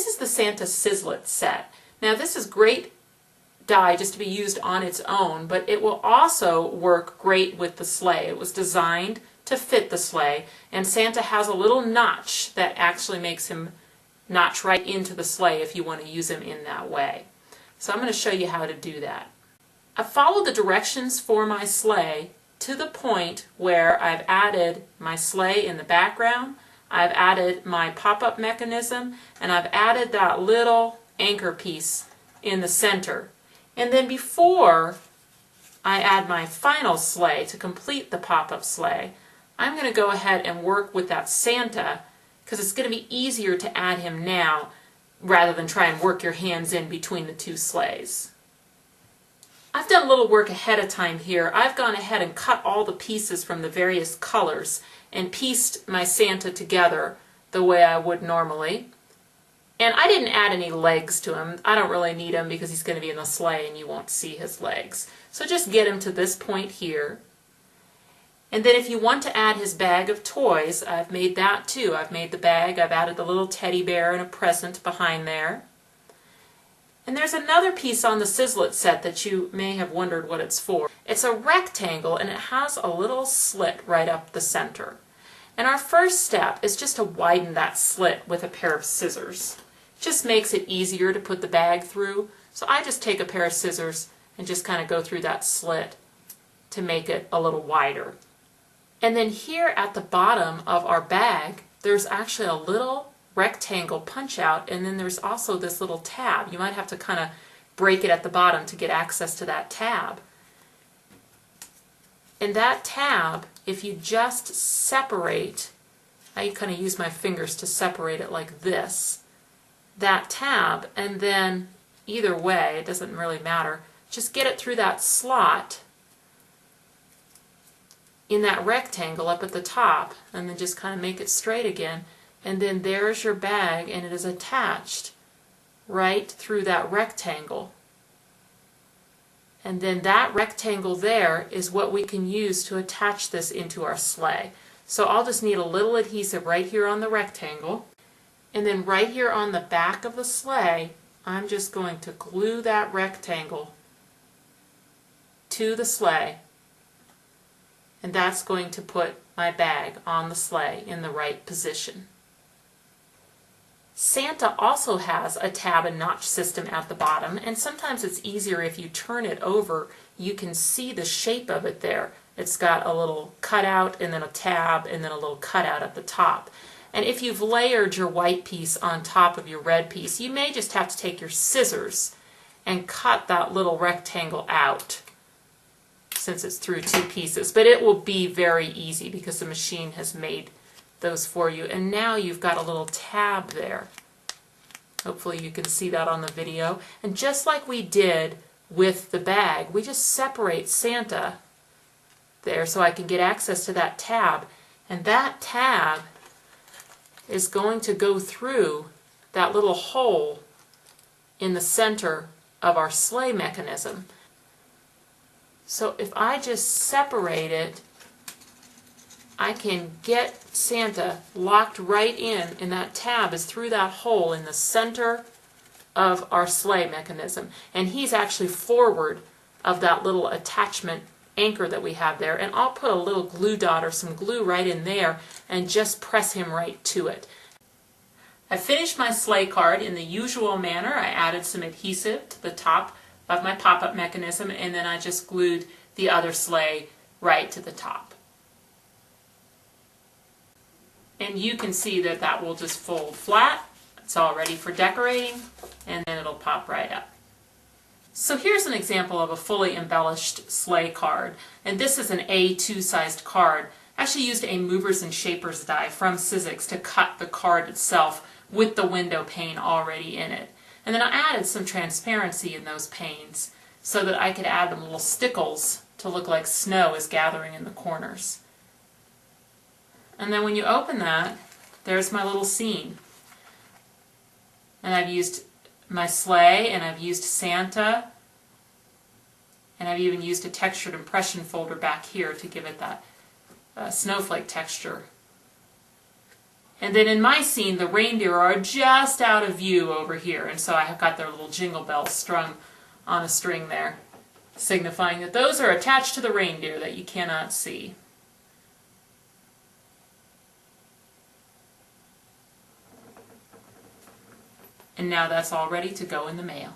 This is the Santa Sizzlit set. Now this is great die just to be used on its own, but it will also work great with the sleigh. It was designed to fit the sleigh, and Santa has a little notch that actually makes him notch right into the sleigh if you want to use him in that way. So I'm going to show you how to do that. I followed the directions for my sleigh to the point where I've added my sleigh in the background, I've added my pop-up mechanism, and I've added that little anchor piece in the center. And then before I add my final sleigh to complete the pop-up sleigh, I'm going to go ahead and work with that Santa, because it's going to be easier to add him now rather than try and work your hands in between the two sleighs. I've done a little work ahead of time here. I've gone ahead and cut all the pieces from the various colors and pieced my Santa together the way I would normally. And I didn't add any legs to him. I don't really need him because he's going to be in the sleigh and you won't see his legs. So just get him to this point here. And then if you want to add his bag of toys, I've made that too. I've made the bag, I've added the little teddy bear and a present behind there. And there's another piece on the Sizzlet set that you may have wondered what it's for. It's a rectangle and it has a little slit right up the center. And our first step is just to widen that slit with a pair of scissors. Just makes it easier to put the bag through. So I just take a pair of scissors and just kind of go through that slit to make it a little wider. And then here at the bottom of our bag, there's actually a little rectangle punch out, and then there's also this little tab. You might have to kind of break it at the bottom to get access to that tab. And that tab, if you just separate, I kind of use my fingers to separate it like this, that tab, and then either way, it doesn't really matter, just get it through that slot in that rectangle up at the top, and then just kind of make it straight again. And then there's your bag, and it is attached right through that rectangle. And then that rectangle there is what we can use to attach this into our sleigh. So I'll just need a little adhesive right here on the rectangle. And then right here on the back of the sleigh, I'm just going to glue that rectangle to the sleigh. And that's going to put my bag on the sleigh in the right position. Santa also has a tab and notch system at the bottom, and sometimes it's easier if you turn it over. You can see the shape of it there. It's got a little cutout and then a tab and then a little cutout at the top. And if you've layered your white piece on top of your red piece, you may just have to take your scissors and cut that little rectangle out since it's through two pieces. But it will be very easy because the machine has made those for you. And now you've got a little tab there. Hopefully you can see that on the video. And just like we did with the bag, we just separate Santa there so I can get access to that tab. And that tab is going to go through that little hole in the center of our sleigh mechanism. So if I just separate it, I can get Santa locked right in, and that tab is through that hole in the center of our sleigh mechanism. And he's actually forward of that little attachment anchor that we have there. And I'll put a little glue dot or some glue right in there and just press him right to it. I finished my sleigh card in the usual manner. I added some adhesive to the top of my pop-up mechanism, and then I just glued the other sleigh right to the top. And you can see that that will just fold flat. It's all ready for decorating, and then it'll pop right up. So here's an example of a fully embellished sleigh card. And this is an A2 sized card. I actually used a movers and shapers die from Sizix to cut the card itself with the window pane already in it. And then I added some transparency in those panes so that I could add them little stickles to look like snow is gathering in the corners. And then when you open that, there's my little scene. And I've used my sleigh, and I've used Santa, and I've even used a textured impression folder back here to give it that snowflake texture. And then in my scene, the reindeer are just out of view over here, and so I have got their little jingle bells strung on a string there, signifying that those are attached to the reindeer that you cannot see. And now that's all ready to go in the mail.